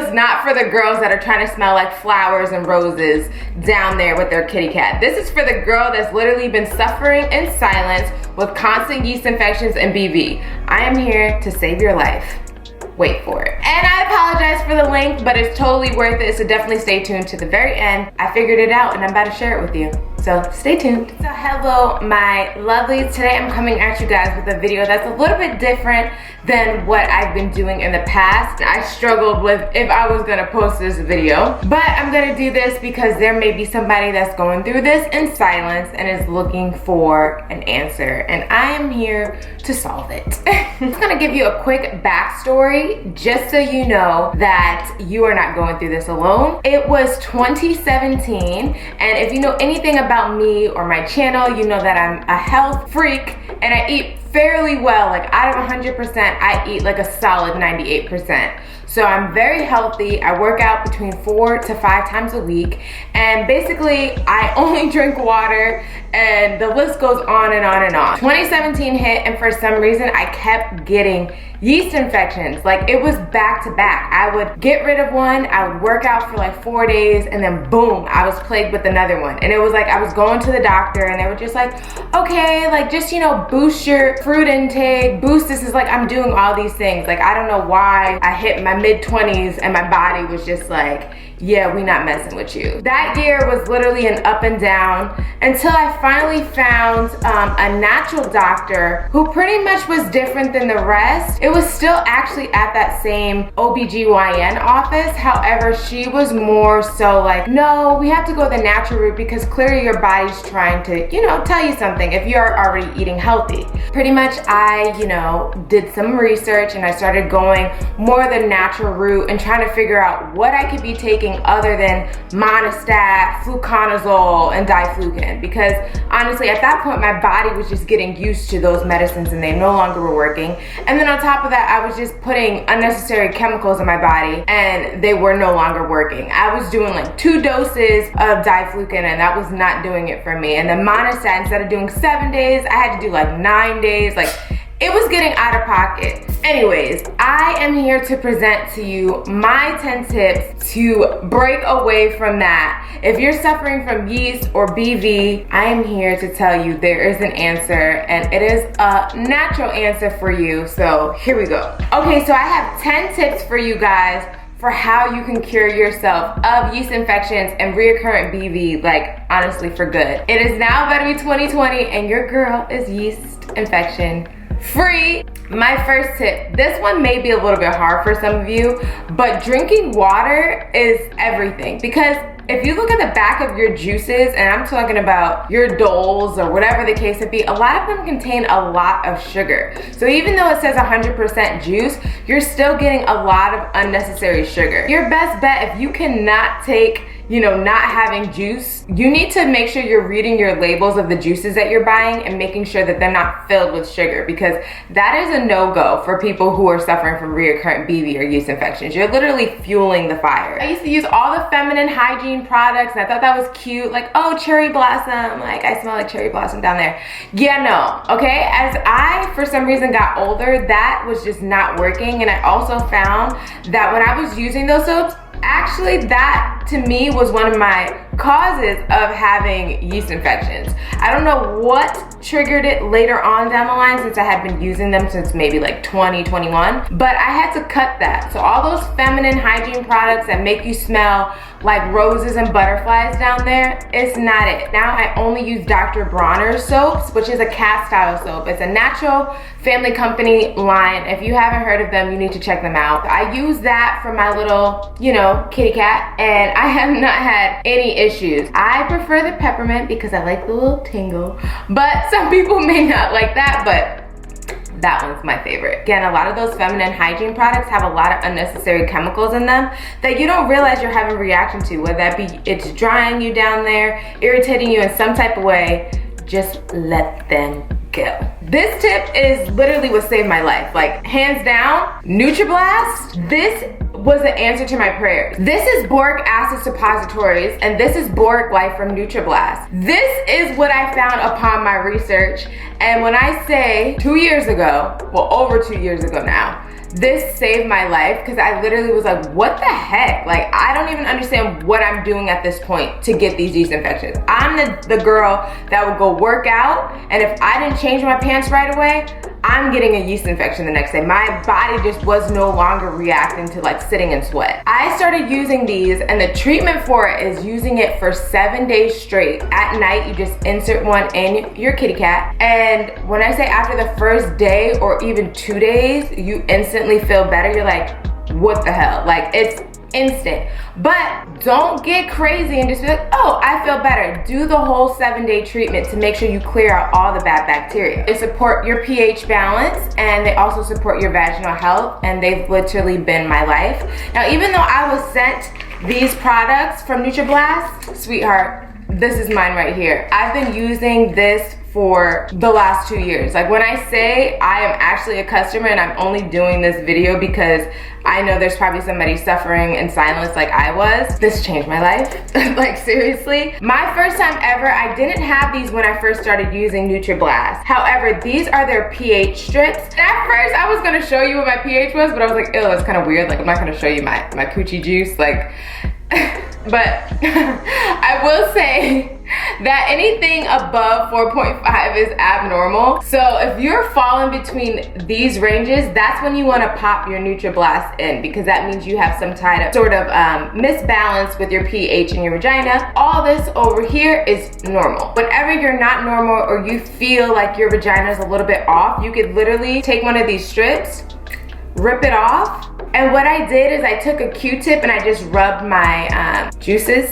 was not for the girls that are trying to smell like flowers and roses down there with their kitty cat. This is for the girl that's literally been suffering in silence with constant yeast infections and BV. I am here to save your life. Wait for it. And I apologize for the length, but it's totally worth it, so definitely stay tuned to the very end. I figured it out and I'm about to share it with you. So stay tuned. So hello, my lovelies. Today I'm coming at you guys with a video that's a little bit different than what I've been doing in the past. I struggled with if I was gonna post this video, but I'm gonna do this because there may be somebody that's going through this in silence and is looking for an answer, and I am here to solve it. I'm just gonna give you a quick backstory just so you know that you are not going through this alone. It was 2017, and if you know anything about me or my channel, you know that I'm a health freak and I eat fairly well. Like out of 100%, I eat like a solid 98%. So I'm very healthy. I work out between 4 to 5 times a week. And basically, I only drink water, and the list goes on and on and on. 2017 hit, and for some reason, I kept getting yeast infections. Like, it was back to back. I would get rid of one, I would work out for like 4 days, and then boom, I was plagued with another one. And it was like I was going to the doctor, and they were just like, okay, like just, you know, boost your fruit intake, boost this. Is like, I'm doing all these things. Like, I don't know why I hit my mid-20s and my body was just like, yeah, we not messing with you. That year was literally an up and down until I finally found a natural doctor who pretty much was different than the rest. It was still actually at that same OBGYN office. However, she was more so like, no, we have to go the natural route because clearly your body's trying to, you know, tell you something if you're already eating healthy. Pretty much I, you know, did some research and I started going more the natural route and trying to figure out what I could be taking other than monostat, fluconazole, and diflucan, because honestly at that point my body was just getting used to those medicines and they no longer were working. And then on top of that, I was just putting unnecessary chemicals in my body and they were no longer working. I was doing like 2 doses of diflucan and that was not doing it for me. And then monostat, instead of doing 7 days, I had to do like 9 days. Like, it was getting out of pocket. Anyways, I am here to present to you my 10 tips to break away from that. If you're suffering from yeast or BV, I am here to tell you there is an answer, and it is a natural answer for you. So here we go. Okay, so I have 10 tips for you guys for how you can cure yourself of yeast infections and recurrent BV, like honestly for good. It is now about to be 2020 and your girl is yeast infection free. My first tip, this one may be a little bit hard for some of you, but drinking water is everything, because if you look at the back of your juices, and I'm talking about your Doles or whatever the case may be, a lot of them contain a lot of sugar. So even though it says 100% juice, you're still getting a lot of unnecessary sugar. Your best bet, if you cannot take, you know, not having juice, you need to make sure you're reading your labels of the juices that you're buying and making sure that they're not filled with sugar, because that is a no-go for people who are suffering from recurrent BV or yeast infections. You're literally fueling the fire. I used to use all the feminine hygiene products and I thought that was cute, like, oh, cherry blossom, like I smell like cherry blossom down there. Yeah, no, okay? As I, for some reason, got older, that was just not working, and I also found that when I was using those soaps, actually that to me was one of my causes of having yeast infections. I don't know what triggered it later on down the line, since I had been using them since maybe like 2021, but I had to cut that. So all those feminine hygiene products that make you smell like roses and butterflies down there, it's not it. Now I only use Dr. Bronner's soaps, which is a cat style soap. It's a natural family company line. If you haven't heard of them, you need to check them out. I use that for my little, you know, kitty cat, and I have not had any issues. I prefer the peppermint because I like the little tingle, but some people may not like that, but that one's my favorite. Again, a lot of those feminine hygiene products have a lot of unnecessary chemicals in them that you don't realize you're having a reaction to, whether that be it's drying you down there, irritating you in some type of way. Just let them go. This tip is literally what saved my life. Like, hands down, NutraBlast, this was the answer to my prayers. This is boric acid suppositories, and this is Boric Life from NutraBlast. This is what I found upon my research, and when I say 2 years ago, well, over 2 years ago now, This saved my life because I literally was like, what the heck? Like, I don't even understand what I'm doing at this point to get these yeast infections. I'm the girl that would go work out, and if I didn't change my pants right away, I'm getting a yeast infection the next day. My body just was no longer reacting to like sitting in sweat. I started using these, and the treatment for it is using it for 7 days straight. At night, you just insert one in your kitty cat. And when I say after the first day or even 2 days, you instantly feel better. You're like, what the hell? Like, it's instant. But don't get crazy and just be like, oh, I feel better. Do the whole 7-day treatment to make sure you clear out all the bad bacteria. They support your pH balance, and they also support your vaginal health, and they've literally been my life. Now, even though I was sent these products from NutraBlast, sweetheart, this is mine right here. I've been using this for the last 2 years. Like, when I say I am actually a customer and I'm only doing this video because I know there's probably somebody suffering in silence like I was, this changed my life. Like, seriously. My first time ever, I didn't have these when I first started using NutraBlast. However, these are their pH strips. And at first, I was gonna show you what my pH was, but I was like, ew, it's kind of weird. Like, I'm not gonna show you my coochie juice. Like, but I will say that anything above 4.5 is abnormal. So if you're falling between these ranges, that's when you want to pop your NutraBlast in, because that means you have some sort of misbalance with your pH in your vagina. All this over here is normal. Whenever you're not normal or you feel like your vagina is a little bit off, you could literally take one of these strips, rip it off. And what I did is I took a Q-tip and I just rubbed my juices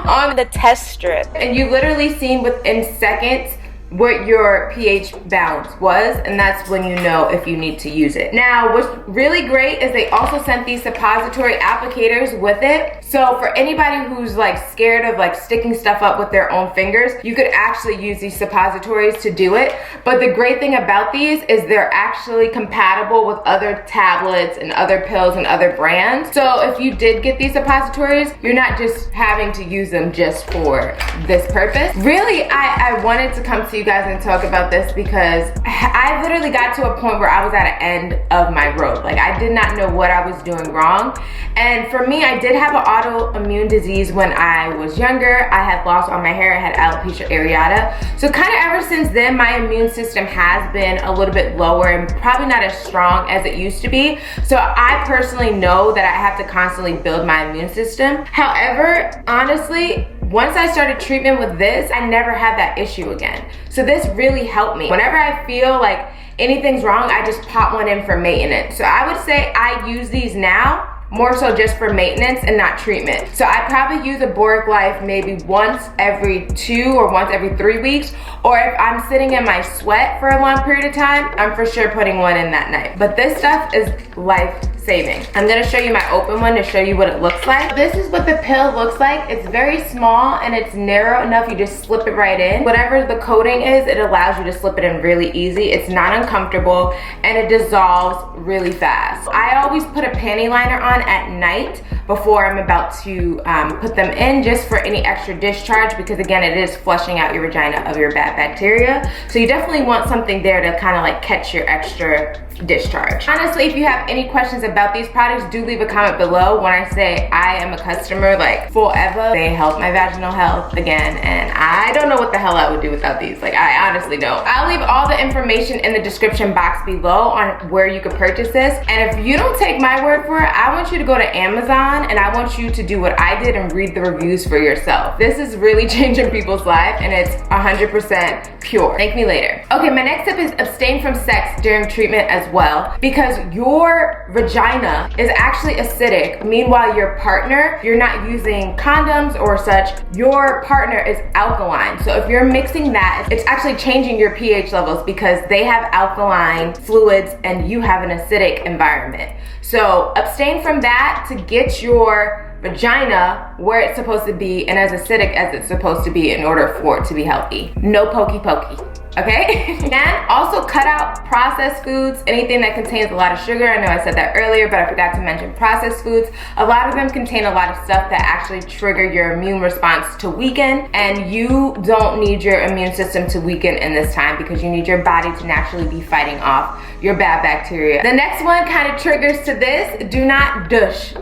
on the test strip. And you literally seen within seconds what your pH balance was, and that's when you know if you need to use it. Now, what's really great is they also sent these suppository applicators with it. So for anybody who's like scared of like sticking stuff up with their own fingers, you could actually use these suppositories to do it. But the great thing about these is they're actually compatible with other tablets and other pills and other brands. So if you did get these suppositories, you're not just having to use them just for this purpose. Really, I wanted to come to you guys and talk about this because I literally got to a point where I was at an end of my road. Like, I did not know what I was doing wrong. And for me, I did have an autoimmune disease when I was younger. I had lost all my hair. I had alopecia areata. So kind of ever since then, my immune system has been a little bit lower and probably not as strong as it used to be. So I personally know that I have to constantly build my immune system. However, honestly, once I started treatment with this, I never had that issue again. So this really helped me. Whenever I feel like anything's wrong, I just pop one in for maintenance. So I would say I use these now more so just for maintenance and not treatment. So I probably use a Boric Life maybe once every 2 or once every 3 weeks. Or if I'm sitting in my sweat for a long period of time, I'm for sure putting one in that night. But this stuff is life-saving. I'm gonna show you my open one to show you what it looks like. This is what the pill looks like. It's very small and it's narrow enough you just slip it right in. Whatever the coating is, it allows you to slip it in really easy. It's not uncomfortable and it dissolves really fast. I always put a panty liner on at night before I'm about to put them in, just for any extra discharge, because again, it is flushing out your vagina of your bad bacteria. So you definitely want something there to kind of like catch your extra discharge. Honestly, if you have any questions about these products, do leave a comment below. When I say I am a customer, like forever, they help my vaginal health again, and I don't know what the hell I would do without these. Like, I honestly don't. I'll leave all the information in the description box below on where you could purchase this. And if you don't take my word for it, I want you to go to Amazon and I want you to do what I did and read the reviews for yourself. This is really changing people's lives and it's 100% pure. Thank me later. Okay, my next tip is abstain from sex during treatment as well, because your vagina is actually acidic. Meanwhile, your partner, you're not using condoms or such, your partner is alkaline. So if you're mixing that, it's actually changing your pH levels because they have alkaline fluids and you have an acidic environment. So abstain from that to get your vagina where it's supposed to be and as acidic as it's supposed to be in order for it to be healthy. No pokey pokey. okay? And also cut out processed foods, anything that contains a lot of sugar. I know I said that earlier, but I forgot to mention processed foods. A lot of them contain a lot of stuff that actually trigger your immune response to weaken, and you don't need your immune system to weaken in this time because you need your body to naturally be fighting off your bad bacteria. The next one kind of triggers to this. Do not douche,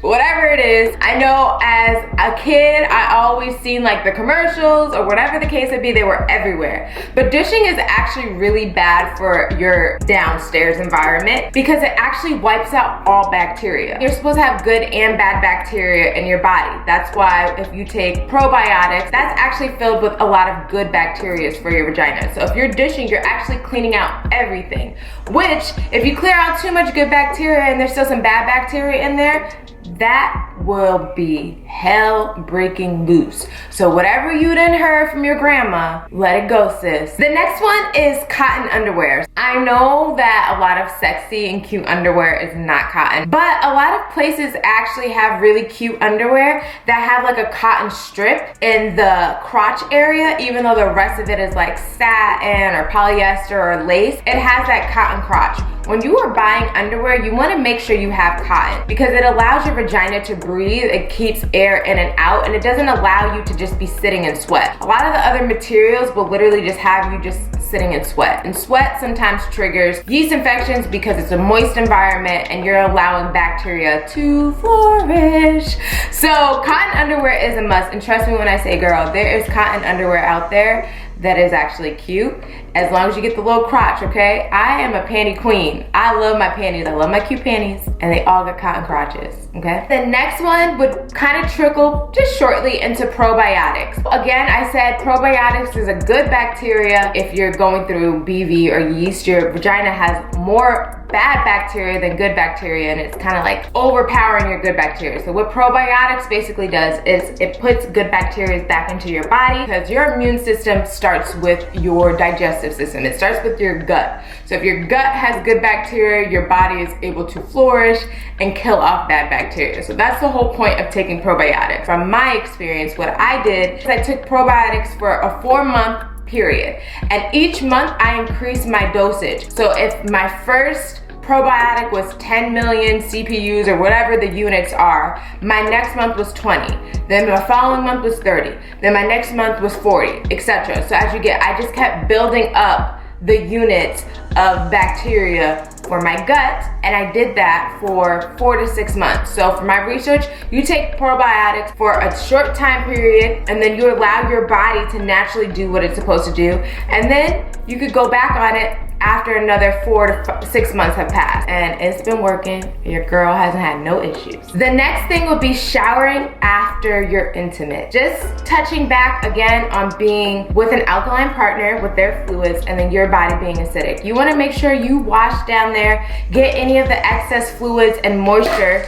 whatever it is. I know as a kid, I always seen like the commercials or whatever the case may be, they were everywhere. But douching is actually really bad for your downstairs environment because it actually wipes out all bacteria. You're supposed to have good and bad bacteria in your body. That's why if you take probiotics, that's actually filled with a lot of good bacteria for your vagina. So if you're douching, you're actually cleaning out everything, which if you clear out too much good bacteria and there's still some bad bacteria in there, that will be hell breaking loose. So whatever you done heard from your grandma, let it go, sis. The next one is cotton underwear. I know that a lot of sexy and cute underwear is not cotton, but a lot of places actually have really cute underwear that have like a cotton strip in the crotch area, even though the rest of it is like satin or polyester or lace. It has that cotton crotch. When you are buying underwear, you want to make sure you have cotton because it allows your vagina to breathe. It keeps air in and out, and it doesn't allow you to just be sitting in sweat. A lot of the other materials will literally just have you just sitting in sweat. And sweat sometimes triggers yeast infections because it's a moist environment and you're allowing bacteria to flourish. So cotton underwear is a must. And trust me when I say, girl, there is cotton underwear out there that is actually cute, as long as you get the little crotch, okay? I am a panty queen. I love my panties. I love my cute panties, and they all got cotton crotches, okay? The next one would kind of trickle just shortly into probiotics. Again, I said probiotics is a good bacteria. If you're going through BV or yeast, your vagina has more bad bacteria than good bacteria, and it's kind of like overpowering your good bacteria. So what probiotics basically does is it puts good bacteria back into your body because your immune system starts with your digestive system. It starts with your gut. So if your gut has good bacteria, your body is able to flourish and kill off bad bacteria. So that's the whole point of taking probiotics. From my experience, what I did is I took probiotics for a 4-month period, and each month I increased my dosage. So if my first probiotic was 10 million CPUs or whatever the units are, my next month was 20, then my following month was 30, then my next month was 40, etc. So as you get, I just kept building up the units of bacteria for my gut, and I did that for 4 to 6 months. So for my research, you take probiotics for a short time period, and then you allow your body to naturally do what it's supposed to do, and then you could go back on it after another 4 to 6 months have passed, and it's been working. Your girl hasn't had no issues. The next thing would be showering after you're intimate. Just touching back again on being with an alkaline partner with their fluids and then your body being acidic. You want to make sure you wash down there, get any of the excess fluids and moisture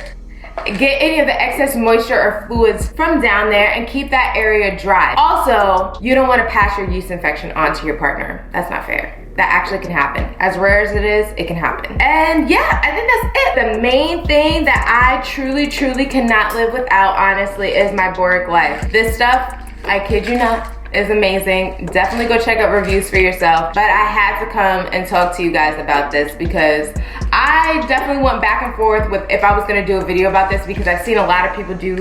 or fluids from down there and keep that area dry. Also, you don't want to pass your yeast infection onto your partner. That's not fair. That actually can happen. As rare as it is, it can happen. And yeah, I think that's it. The main thing that I truly cannot live without, honestly, is my Boric Life. This stuff, I kid you not, is amazing. Definitely go check out reviews for yourself. But I had to come and talk to you guys about this because I definitely went back and forth with if I was gonna do a video about this, because I've seen a lot of people do,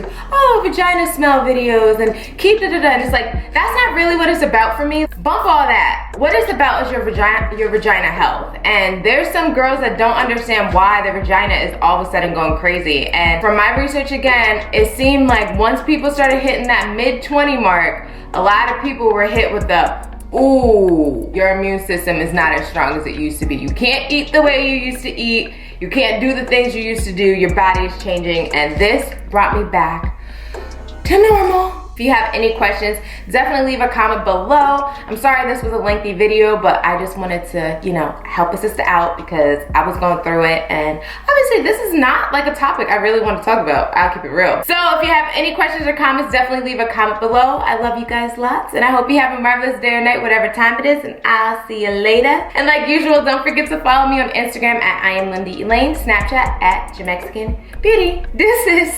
vagina smell videos and keep and it's like, that's not really what it's about for me. Bump all that. What it's about is your vagina health. And there's some girls that don't understand why their vagina is all of a sudden going crazy. And from my research again, it seemed like once people started hitting that mid-20 mark, a lot of people were hit with the, ooh, your immune system is not as strong as it used to be. You can't eat the way you used to eat. You can't do the things you used to do. Your body is changing. And this brought me back to normal. If you have any questions, definitely leave a comment below. I'm sorry this was a lengthy video, but I just wanted to, help a sister out because I was going through it. And obviously this is not like a topic I really want to talk about. I'll keep it real. So if you have any questions or comments, definitely leave a comment below. I love you guys lots, and I hope you have a marvelous day or night, whatever time it is, and I'll see you later. And like usual, don't forget to follow me on Instagram at iamLindaElaine, Snapchat at JamexicanBeauty. Deuces.